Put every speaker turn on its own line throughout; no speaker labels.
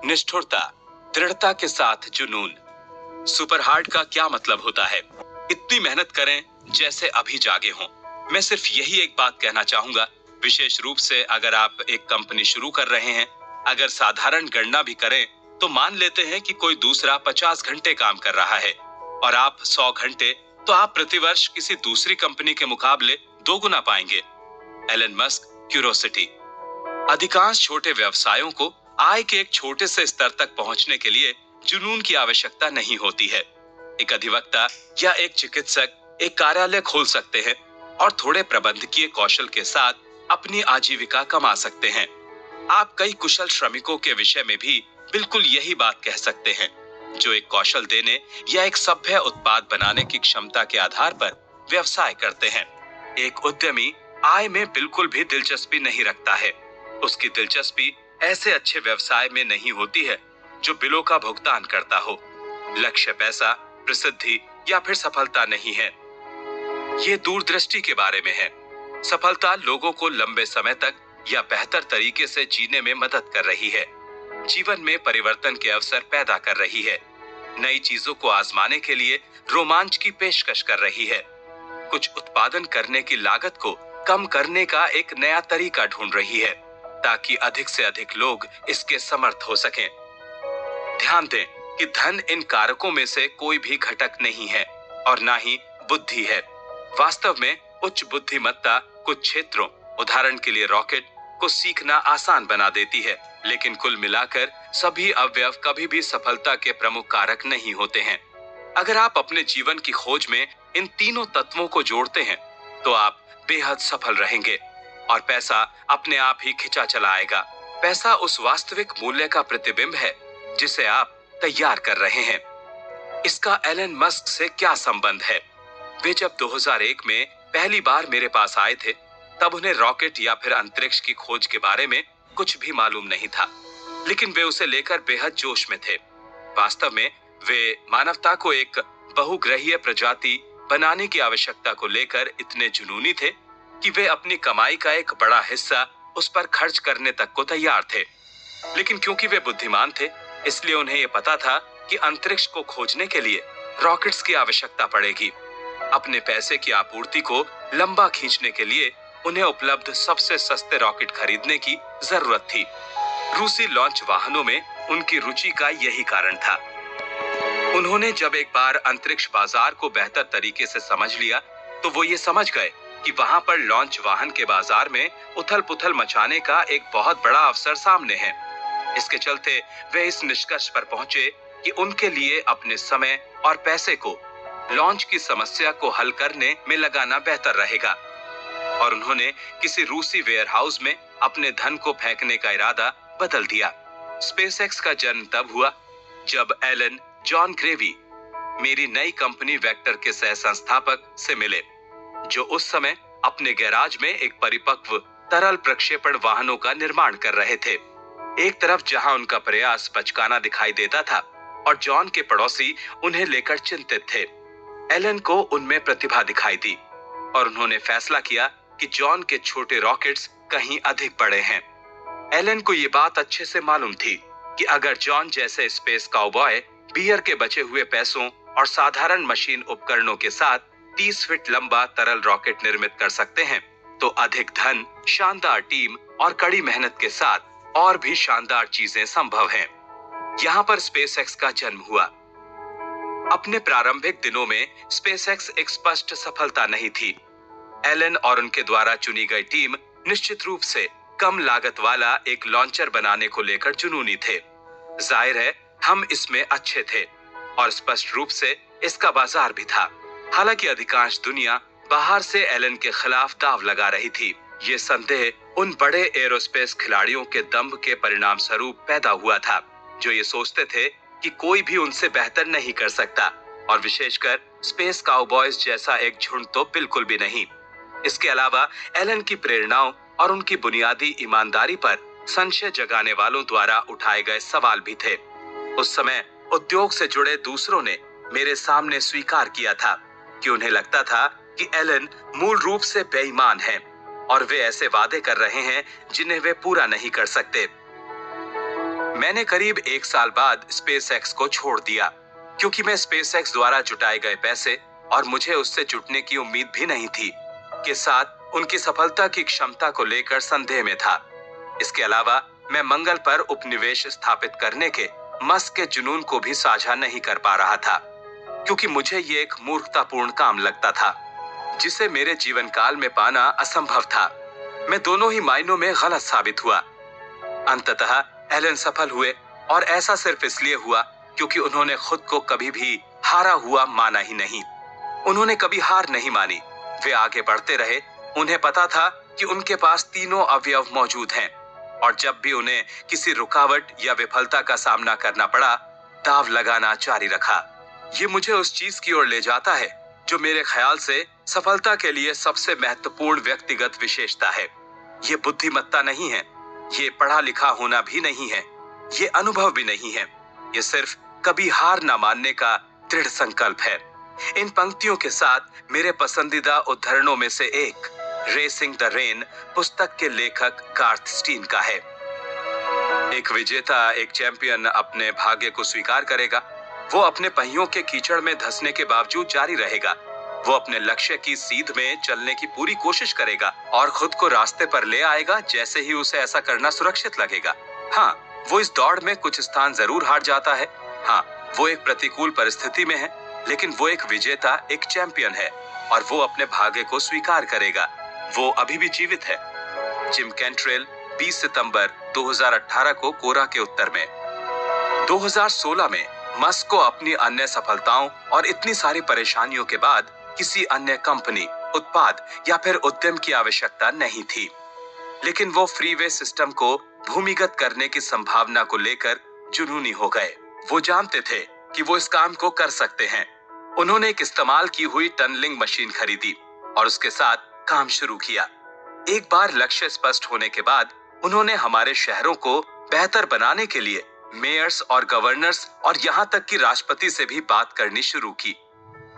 निष्ठुरता, दृढ़ता के साथ जुनून। सुपर हार्ड का क्या मतलब होता है? इतनी मेहनत करें जैसे अभी जागे हों। मैं सिर्फ यही एक बात कहना चाहूंगा, विशेष रूप से अगर आप एक कंपनी शुरू कर रहे हैं। अगर साधारण गणना भी करें तो मान लेते हैं कि कोई दूसरा 50 घंटे काम कर रहा है और आप 100 घंटे, तो आप प्रतिवर्ष किसी दूसरी कंपनी के मुकाबले 2 गुना पाएंगे। Elon Musk, curiosity. अधिकांश छोटे व्यवसायों को आय के एक छोटे से स्तर तक पहुंचने के लिए जुनून की आवश्यकता नहीं होती है। एक अधिवक्ता या एक चिकित्सक एक कार्यालय खोल सकते हैं और थोड़े प्रबंधकीय कौशल के साथ अपनी आजीविका कमा सकते हैं। आप कई कुशल श्रमिकों के विषय में भी बिल्कुल यही बात कह सकते हैं, जो एक कौशल देने या एक सभ्य उत्पाद बनाने की क्षमता के आधार पर व्यवसाय करते हैं। एक उद्यमी आय में बिल्कुल भी दिलचस्पी नहीं रखता है। उसकी दिलचस्पी ऐसे अच्छे व्यवसाय में नहीं होती है जो बिलों का भुगतान करता हो। लक्ष्य पैसा, प्रसिद्धि या फिर सफलता नहीं है। ये दूरदृष्टि के बारे में है। सफलता लोगों को लंबे समय तक या बेहतर तरीके से जीने में मदद कर रही है, जीवन में परिवर्तन के अवसर पैदा कर रही है, नई चीजों को आजमाने के लिए रोमांच की पेशकश कर रही है, कुछ उत्पादन करने की लागत को कम करने का एक नया तरीका ढूंढ रही है ताकि अधिक से अधिक लोग इसके समर्थ हो सकें। ध्यान दें कि धन इन कारकों में से कोई भी घटक नहीं है और ना ही बुद्धि है। वास्तव में उच्च बुद्धिमत्ता कुछ क्षेत्रों, उदाहरण के लिए रॉकेट, को सीखना आसान बना देती है, लेकिन कुल मिलाकर सभी अवयव कभी भी सफलता के प्रमुख कारक नहीं होते हैं। अगर आप अपने जीवन की खोज में इन तीनों तत्वों को जोड़ते हैं तो आप बेहद सफल रहेंगे और पैसा अपने आप ही खिंचा चला आएगा। पैसा उस वास्तविक मूल्य का प्रतिबिंब है जिसे आप तैयार कर रहे हैं। इसका एलन मस्क से क्या संबंध है? वे जब 2001 में पहली बार मेरे पास आए थे, तब उन्हें रॉकेट या फिर अंतरिक्ष की खोज के बारे में कुछ भी मालूम नहीं था, लेकिन वे उसे लेकर बेहद जोश में थे। वास्तव में वे मानवता को एक बहुग्रहीय प्रजाति बनाने की आवश्यकता को लेकर इतने जुनूनी थे कि वे अपनी कमाई का एक बड़ा हिस्सा उस पर खर्च करने तक को तैयार थे। लेकिन क्योंकि वे बुद्धिमान थे, इसलिए उन्हें यह पता था कि अंतरिक्ष को खोजने के लिए रॉकेट्स की आवश्यकता पड़ेगी। अपने पैसे की आपूर्ति को लंबा खींचने के लिए उन्हें उपलब्ध सबसे सस्ते रॉकेट खरीदने की जरूरत थी। रूसी लॉन्च वाहनों में उनकी रुचि का यही कारण था। उन्होंने जब एक बार अंतरिक्ष बाजार को बेहतर तरीके से समझ लिया, तो वो ये समझ गए कि वहां पर लॉन्च वाहन के बाजार में उथल पुथल मचाने का एक बहुत बड़ा अवसर सामने है। इसके चलते वे इस निष्कर्ष पर पहुंचे कि उनके लिए अपने समय और पैसे को लॉन्च की समस्या को हल करने में लगाना बेहतर रहेगा, और उन्होंने किसी रूसी वेयरहाउस में अपने धन को फेंकने का इरादा बदल दिया। स्पेसएक्स का जन्म तब हुआ जब एलन जॉन ग्रेवी मेरी नई कंपनी वेक्टर के सह संस्थापक से मिले, जो उस समय अपने गैराज में एक परिपक्व तरल प्रक्षेपण वाहनों का निर्माण कर रहे थे। एक तरफ जहां उनका प्रयास बचकाना दिखाई देता था और जॉन के पड़ोसी उन्हें लेकर चिंतित थे, एलन को उनमें प्रतिभा दिखाई दी और उन्होंने फैसला किया कि जॉन के छोटे रॉकेट्स कहीं अधिक बड़े हैं। एलन को ये बात अच्छे से मालूम थी कि अगर जॉन जैसे स्पेस काउबॉय बियर के बचे हुए पैसों और साधारण मशीन उपकरणों के साथ 30 फीट लंबा तरल रॉकेट निर्मित कर सकते हैं, तो अधिक धन, शानदार टीम और कड़ी मेहनत के साथ और भी शानदार चीजें संभव हैं। यहाँ पर स्पेसएक्स का जन्म हुआ। अपने प्रारंभिक दिनों में स्पेसएक्स एक स्पष्ट सफलता नहीं थी। एलन और उनके द्वारा चुनी गई टीम निश्चित रूप से कम लागत वाला एक लॉन्चर बनाने को लेकर जुनूनी थे। जाहिर है हम इसमें अच्छे थे और स्पष्ट रूप से इसका बाजार भी था। हालांकि अधिकांश दुनिया बाहर से एलन के खिलाफ दांव लगा रही थी। ये संदेह उन बड़े एरोस्पेस खिलाड़ियों के दंभ के परिणाम स्वरूप पैदा हुआ था, जो ये सोचते थे कि कोई भी उनसे बेहतर नहीं कर सकता, और विशेषकर स्पेस काउबॉयज जैसा एक झुंड तो बिल्कुल भी नहीं। इसके अलावा एलन की प्रेरणाओं और उनकी बुनियादी ईमानदारी पर संशय जगाने वालों द्वारा उठाए गए सवाल भी थे। उस समय उद्योग से जुड़े दूसरों ने मेरे सामने स्वीकार किया था कि उन्हें लगता था कि एलन मूल रूप से बेईमान हैं और वे ऐसे वादे कर रहे हैं जिन्हें वे पूरा नहीं कर सकते। मैंने करीब 1 साल बाद स्पेसएक्स को छोड़ दिया, क्योंकि मैं स्पेसएक्स द्वारा जुटाए गए पैसे और मुझे उससे जुटने की उम्मीद भी नहीं थी के साथ उनकी सफलता की क्षमता को लेकर संदेह में था। इसके अलावा मैं मंगल पर उपनिवेश स्थापित करने के मस्क के जुनून को भी साझा नहीं कर पा रहा था, क्योंकि मुझे ये एक मूर्खतापूर्ण काम लगता था जिसे मेरे जीवन काल में पाना असंभव था। मैं दोनों ही मायनों में गलत साबित हुआ। अंततः एलन सफल हुए, और ऐसा सिर्फ इसलिए हुआ क्योंकि उन्होंने खुद को कभी भी हारा हुआ माना ही नहीं। उन्होंने कभी हार नहीं मानी। वे आगे बढ़ते रहे। उन्हें पता था कि उनके पास तीनों अवयव मौजूद हैं, और जब भी उन्हें किसी रुकावट या विफलता का सामना करना पड़ा, दांव लगाना जारी रखा। ये मुझे उस चीज की ओर ले जाता है जो मेरे ख्याल से सफलता के लिए सबसे महत्वपूर्ण व्यक्तिगत विशेषता है। ये बुद्धिमत्ता नहीं है, ये पढ़ा लिखा होना भी नहीं है, ये अनुभव भी नहीं है, ये सिर्फ कभी हार ना मानने का दृढ़ संकल्प है। इन पंक्तियों के साथ मेरे पसंदीदा उद्धरणों में से एक रेसिंग द रेन पुस्तक के लेखक गार्थ स्टीन का है। एक विजेता, एक चैंपियन अपने भाग्य को स्वीकार करेगा। वो अपने पहियों के कीचड़ में धंसने के बावजूद जारी रहेगा। वो अपने लक्ष्य की सीध में चलने की पूरी कोशिश करेगा और खुद को रास्ते पर ले आएगा जैसे ही उसे ऐसा करना सुरक्षित लगेगा। हाँ, वो इस दौड़ में कुछ स्थान जरूर हार जाता है। हाँ, वो एक प्रतिकूल परिस्थिति में है, लेकिन वो एक विजेता, एक चैंपियन है, और वो अपने भाग्य को स्वीकार करेगा। वो अभी भी जीवित है। जिम कैंट्रेल, 20 सितंबर 2018 को कोरा के उत्तर में। 2016 में मस्क को अपनी अन्य सफलताओं और इतनी सारी परेशानियों के बाद किसी अन्य कंपनी, उत्पाद या फिर उद्यम की आवश्यकता नहीं थी, लेकिन वो फ्रीवे सिस्टम को भूमिगत करने की संभावना को लेकर जुनूनी हो गए। वो जानते थे कि वो इस काम को कर सकते हैं। उन्होंने एक इस्तेमाल की हुई टनलिंग मशीन खरीदी और उसके साथ काम शुरू किया। एक बार लक्ष्य स्पष्ट होने के बाद उन्होंने हमारे शहरों को बेहतर बनाने के लिए मेयर्स और गवर्नर्स और यहाँ तक कि राष्ट्रपति से भी बात करनी शुरू की।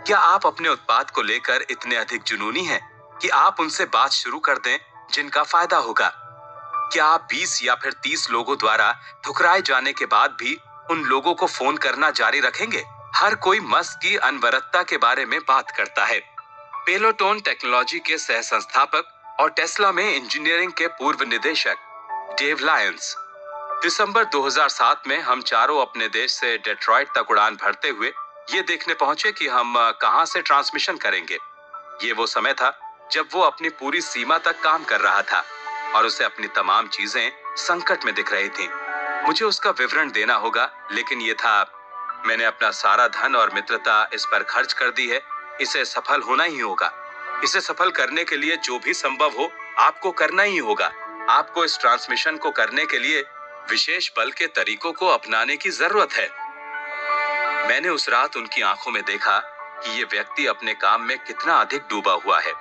क्या आप अपने उत्पाद को लेकर इतने अधिक जुनूनी हैं कि आप उनसे बात शुरू कर दें जिनका फायदा होगा? क्या आप 20 या फिर 30 लोगों द्वारा ठुकराए जाने के बाद भी उन लोगों को फोन करना जारी रखेंगे? हर कोई मस्क की अनवरतता के बारे में बात करता है। पेलोटोन टेक्नोलॉजी के सह संस्थापक और टेस्ला में इंजीनियरिंग के पूर्व निदेशक डेव लायंस, दिसंबर 2007 में हम चारों अपने देश से डेट्रॉइट तक उड़ान भरते हुए ये देखने पहुंचे कि हम कहां से ट्रांसमिशन करेंगे। ये वो समय था जब वो अपनी पूरी सीमा तक काम कर रहा था और उसे अपनी तमाम चीजें संकट में दिख रही थी। मुझे उसका विवरण देना होगा, लेकिन ये था, मैंने अपना सारा धन और मित्रता इस पर खर्च कर दी है। इसे सफल होना ही होगा। इसे सफल करने के लिए जो भी संभव हो आपको करना ही होगा। आपको इस ट्रांसमिशन को करने के लिए विशेष बल के तरीकों को अपनाने की जरूरत है। मैंने उस रात उनकी आंखों में देखा कि ये व्यक्ति अपने काम में कितना अधिक डूबा हुआ है।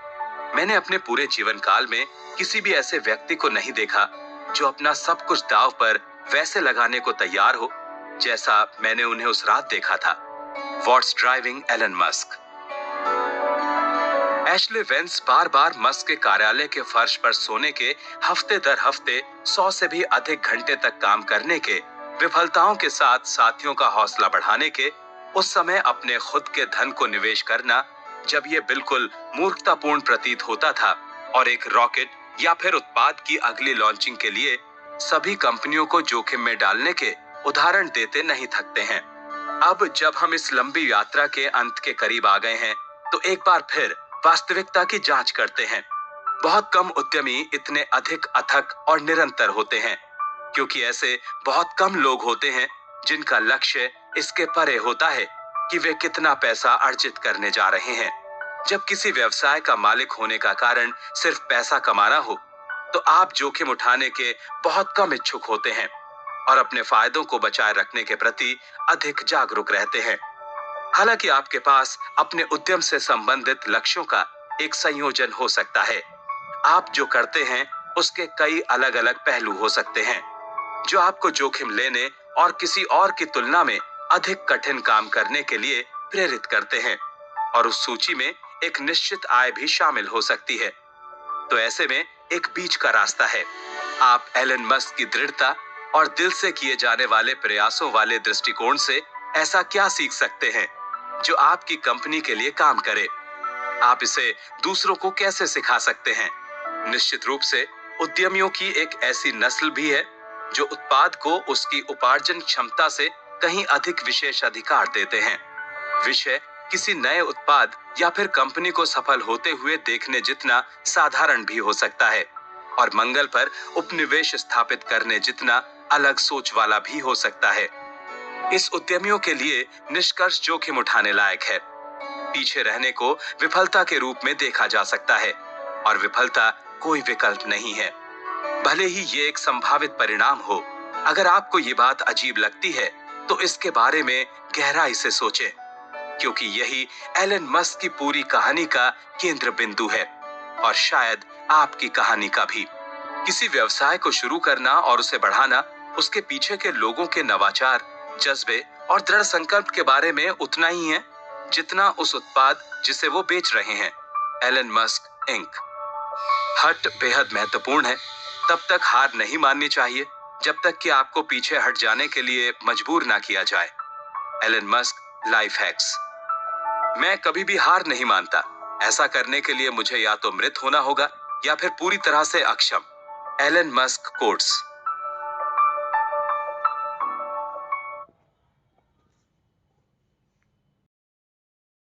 मैंने अपने पूरे जीवन काल में किसी भी ऐसे व्यक्ति को नहीं देखा जो अपना सब कुछ दांव पर वैसे लगाने को तैयार हो जैसा मैंने उन्हें उस रात देखा था। What's driving Elon Musk? Ashley Vance बार बार मस्क के कार्यालय के फर्श पर सोने के, हफ्ते दर हफ्ते 100 से भी अधिक घंटे तक काम करने के, विफलताओं के साथ साथियों का हौसला बढ़ाने के, उस समय अपने खुद के धन को निवेश करना जब ये बिल्कुल मूर्खतापूर्ण प्रतीत होता था, और एक रॉकेट या फिर उत्पाद की अगली लॉन्चिंग के लिए सभी कंपनियों को जोखिम में डालने के उदाहरण देते नहीं थकते हैं। अब जब हम इस लंबी यात्रा के अंत के करीब आ गए हैं, तो एक बार फिर वास्तविकता की जांच करते हैं। बहुत कम उद्यमी इतने अधिक अथक और निरंतर होते हैं, क्योंकि ऐसे बहुत कम लोग होते हैं जिनका लक्ष्य इसके परे होता है कि वे कितना पैसा अर्जित करने जा रहे हैं। जब किसी व्यवसाय का मालिक होने का कारण सिर्फ पैसा कमाना हो, तो आप जोखिम उठाने के बहुत कम इच्छुक होते हैं और अपने फायदों को बचाए रखने के प्रति अधिक जागरूक रहते हैं। हालांकि आपके पास अपने उद्यम से संबंधित लक्ष्यों का एक संयोजन हो सकता है। आप जो करते हैं उसके कई अलग अलग पहलू हो सकते हैं जो आपको जोखिम लेने और किसी और की तुलना में अधिक कठिन काम करने के लिए प्रेरित करते हैं, और उस सूची में एक निश्चित आय भी शामिल हो सकती है। तो ऐसे में एक बीच का रास्ता है। आप एलन मस्क की दृढ़ता और दिल से किए जाने वाले प्रयासों वाले दृष्टिकोण से ऐसा क्या सीख सकते हैं जो आपकी कंपनी के लिए काम करे? आप इसे दूसरों को कैसे सिखा सकते हैं? निश्चित रूप से उद्यमियों की एक ऐसी नस्ल भी है जो उत्पाद को उसकी उपार्जन क्षमता से कहीं अधिक विशेष अधिकार देते हैं। विषय किसी नए उत्पाद या फिर कंपनी को सफल होते हुए देखने जितना साधारण भी हो सकता है और मंगल पर उपनिवेश स्थापित करने जितना अलग सोच वाला भी हो सकता है। इस उद्यमियों के लिए निष्कर्ष जोखिम उठाने लायक है। पीछे रहने को विफलता के रूप में देखा जा सकता है और विफलता कोई विकल्प नहीं है, भले ही ये एक संभावित परिणाम हो। अगर आपको ये बात अजीब लगती है तो इसके बारे में गहराई से सोचें, क्योंकि यही एलन मस्क की पूरी कहानी का केंद्र बिंदु है और शायद आपकी कहानी का भी। किसी व्यवसाय को शुरू करना और उसे बढ़ाना उसके पीछे के लोगों के नवाचार, जज्बे और दृढ़ संकल्प के बारे में उतना ही है जितना उस उत्पाद जिसे वो बेच रहे हैं। Elon Musk Inc. हट बेहद महत्वपूर्ण है। तब तक हार नहीं माननी चाहिए जब तक कि आपको पीछे हट जाने के लिए मजबूर ना किया जाए। Elon Musk life hacks. मैं कभी भी हार नहीं मानता। ऐसा करने के लिए मुझे या तो मृत होना होगा या फिर पूरी तरह से अक्षम। Elon Musk quotes.